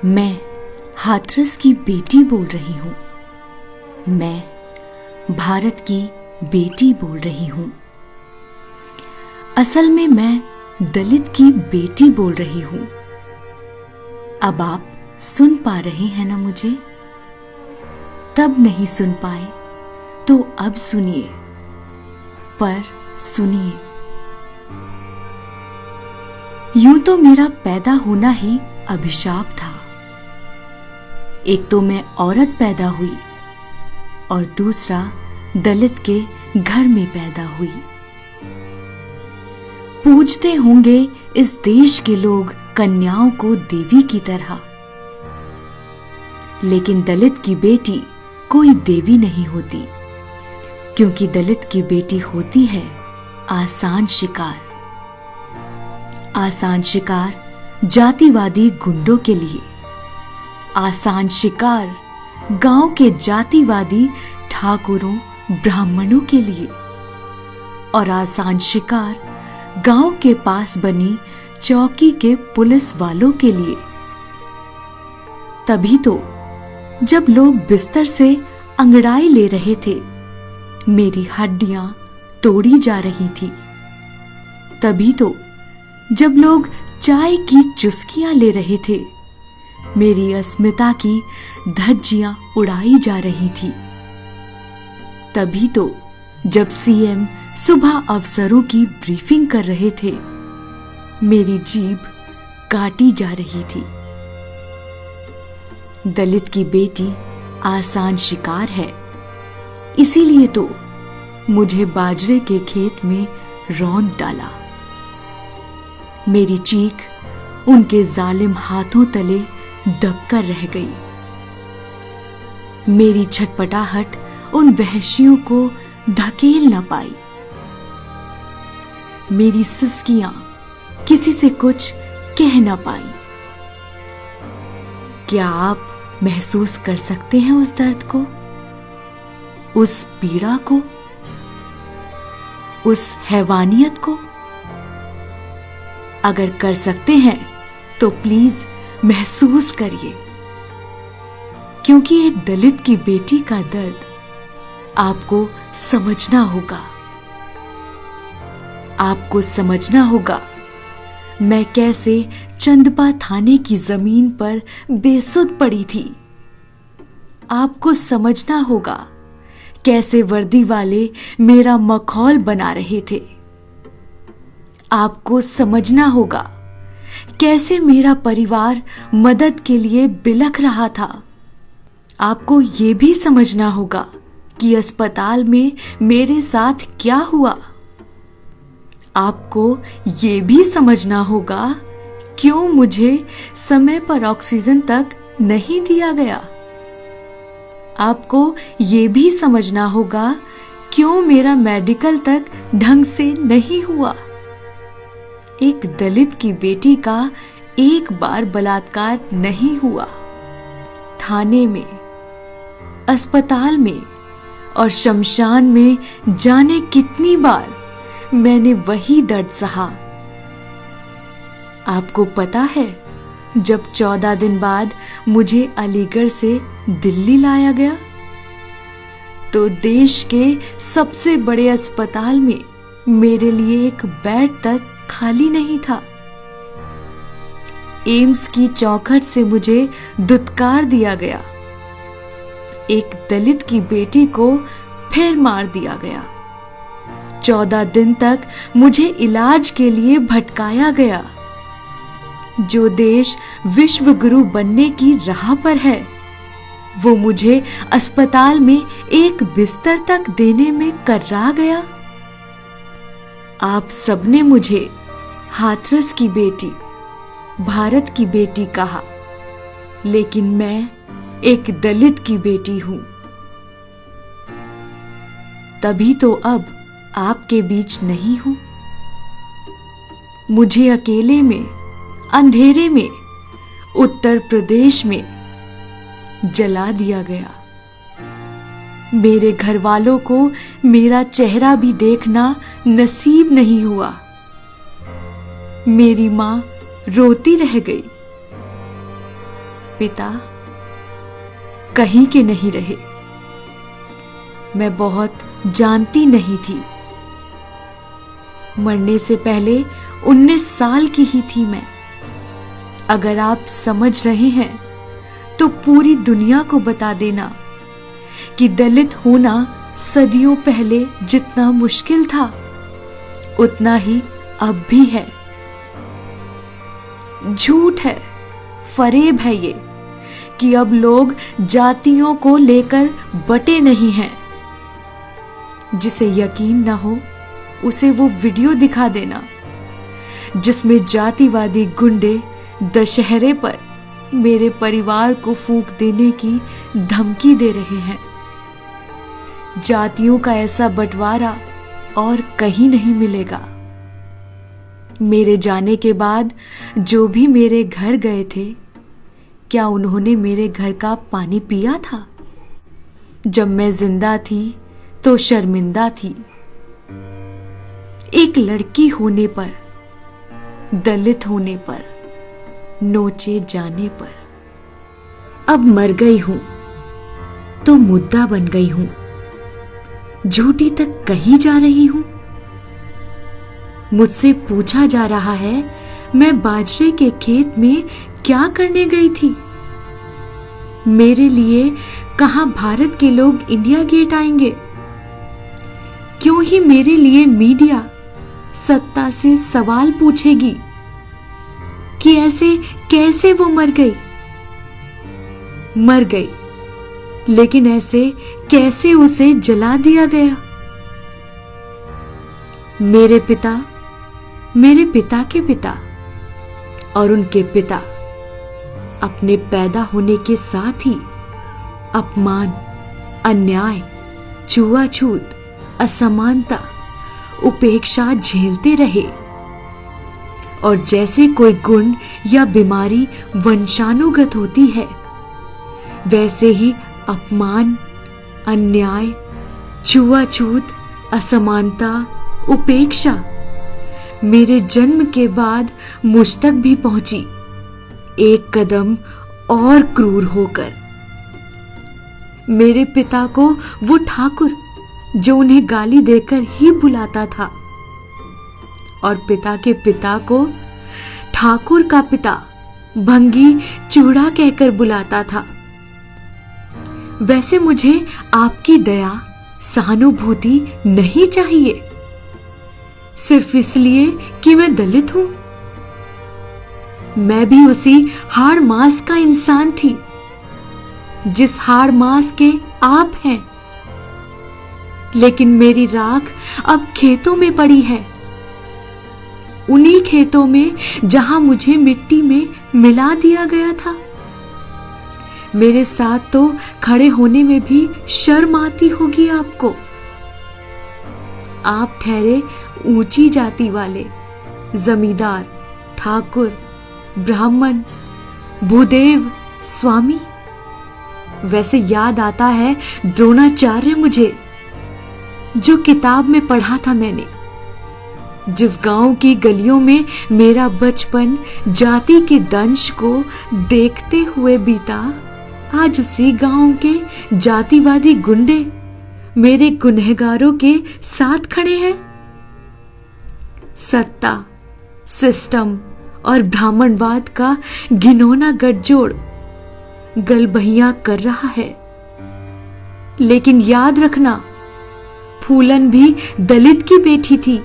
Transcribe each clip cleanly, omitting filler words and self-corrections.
मैं हाथरस की बेटी बोल रही हूँ। मैं भारत की बेटी बोल रही हूँ। असल में मैं दलित की बेटी बोल रही हूँ। अब आप सुन पा रहे हैं ना मुझे? तब नहीं सुन पाए तो अब सुनिए, पर सुनिए। यूं तो मेरा पैदा होना ही अभिशाप था। एक तो मैं औरत पैदा हुई और दूसरा दलित के घर में पैदा हुई। पूजते होंगे इस देश के लोग कन्याओं को देवी की तरह, लेकिन दलित की बेटी कोई देवी नहीं होती, क्योंकि दलित की बेटी होती है आसान शिकार। आसान शिकार जातिवादी गुंडों के लिए, आसान शिकार गांव के जातिवादी ठाकुरों ब्राह्मणों के लिए, और आसान शिकार गांव के पास बनी चौकी के पुलिस वालों के लिए। तभी तो जब लोग बिस्तर से अंगड़ाई ले रहे थे, मेरी हड्डियां तोड़ी जा रही थी। तभी तो जब लोग चाय की चुस्कियां ले रहे थे, मेरी अस्मिता की धज्जियां उड़ाई जा रही थी। तभी तो जब सीएम सुबह अफसरों की ब्रीफिंग कर रहे थे, मेरी जीभ काटी जा रही थी। दलित की बेटी आसान शिकार है, इसीलिए तो मुझे बाजरे के खेत में रौंद डाला। मेरी चीख उनके जालिम हाथों तले दबकर रह गई। मेरी छटपटाहट उन वहशियों को धकेल न पाई। मेरी सिसकियां किसी से कुछ कह न पाई। क्या आप महसूस कर सकते हैं उस दर्द को, उस पीड़ा को, उस हैवानियत को? अगर कर सकते हैं तो प्लीज महसूस करिए, क्योंकि एक दलित की बेटी का दर्द आपको समझना होगा। आपको समझना होगा मैं कैसे चंदपा थाने की जमीन पर बेसुध पड़ी थी। आपको समझना होगा कैसे वर्दी वाले मेरा मखौल बना रहे थे। आपको समझना होगा कैसे मेरा परिवार मदद के लिए बिलख रहा था। आपको यह भी समझना होगा कि अस्पताल में मेरे साथ क्या हुआ। आपको ये भी समझना होगा क्यों मुझे समय पर ऑक्सीजन तक नहीं दिया गया। आपको ये भी समझना होगा क्यों मेरा मेडिकल तक ढंग से नहीं हुआ। एक दलित की बेटी का एक बार बलात्कार नहीं हुआ। थाने में, अस्पताल में और शमशान में जाने कितनी बार मैंने वही दर्द सहा। आपको पता है, जब 14 दिन बाद मुझे अलीगढ़ से दिल्ली लाया गया, तो देश के सबसे बड़े अस्पताल में मेरे लिए एक बेड तक खाली नहीं था। एम्स की चौखट से मुझे दुत्कार दिया गया। एक दलित की बेटी को फिर मार दिया गया। 14 दिन तक मुझे इलाज के लिए भटकाया गया। जो देश विश्व गुरु बनने की राह पर है, वो मुझे अस्पताल में एक बिस्तर तक देने में कर्रा गया। आप सबने मुझे हाथरस की बेटी, भारत की बेटी कहा, लेकिन मैं एक दलित की बेटी हूं। तभी तो अब आपके बीच नहीं हूं। मुझे अकेले में, अंधेरे में, उत्तर प्रदेश में जला दिया गया। मेरे घर वालों को मेरा चेहरा भी देखना नसीब नहीं हुआ। मेरी मां रोती रह गई। पिता कहीं के नहीं रहे। मैं बहुत जानती नहीं थी। मरने से पहले 19 साल की ही थी मैं। अगर आप समझ रहे हैं तो पूरी दुनिया को बता देना कि दलित होना सदियों पहले जितना मुश्किल था उतना ही अब भी है। झूठ है, फरेब है ये कि अब लोग जातियों को लेकर बटे नहीं हैं। जिसे यकीन ना हो उसे वो वीडियो दिखा देना जिसमें जातिवादी गुंडे दशहरे पर मेरे परिवार को फूंक देने की धमकी दे रहे हैं। जातियों का ऐसा बंटवारा और कहीं नहीं मिलेगा। मेरे जाने के बाद जो भी मेरे घर गए थे, क्या उन्होंने मेरे घर का पानी पिया था? जब मैं जिंदा थी तो शर्मिंदा थी। एक लड़की होने पर, दलित होने पर, नोचे जाने पर। अब मर गई हूं तो मुद्दा बन गई हूं। झूठी तक कहीं जा रही हूं। मुझसे पूछा जा रहा है मैं बाजरे के खेत में क्या करने गई थी। मेरे लिए कहां भारत के लोग इंडिया गेट आएंगे? क्यों ही मेरे लिए मीडिया सत्ता से सवाल पूछेगी कि ऐसे कैसे वो मर गई। मर गई, लेकिन ऐसे कैसे उसे जला दिया गया? मेरे पिता के पिता और उनके पिता अपने पैदा होने के साथ ही अपमान, अन्याय, छुआछूत, असमानता, उपेक्षा झेलते रहे। और जैसे कोई गुण या बीमारी वंशानुगत होती है, वैसे ही अपमान, अन्याय, छुआछूत, असमानता, उपेक्षा मेरे जन्म के बाद मुझ तक भी पहुंची, एक कदम और क्रूर होकर। मेरे पिता को वो ठाकुर जो उन्हें गाली देकर ही बुलाता था, और पिता के पिता को ठाकुर का पिता भंगी चूड़ा कहकर बुलाता था। वैसे मुझे आपकी दया, सहानुभूति नहीं चाहिए, सिर्फ इसलिए कि मैं दलित हूं। मैं भी उसी हाड़ मांस का इंसान थी जिस हाड़ मांस के आप हैं। लेकिन मेरी राख अब खेतों में पड़ी है, उन्हीं खेतों में जहां मुझे मिट्टी में मिला दिया गया था। मेरे साथ तो खड़े होने में भी शर्म आती होगी आपको। आप ठहरे ऊंची जाति वाले, जमींदार, ठाकुर, ब्राह्मण, भूदेव, स्वामी। वैसे याद आता है द्रोणाचार्य मुझे, जो किताब में पढ़ा था मैंने। जिस गांव की गलियों में मेरा बचपन जाति के दंश को देखते हुए बीता, आज उसी गांव के जातिवादी गुंडे मेरे गुनहगारों के साथ खड़े हैं। सत्ता, सिस्टम और ब्राह्मणवाद का घिनौना गठजोड़ गलबहियां कर रहा है। लेकिन याद रखना, फूलन भी दलित की बेटी थी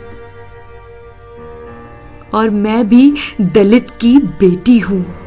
और मैं भी दलित की बेटी हूं।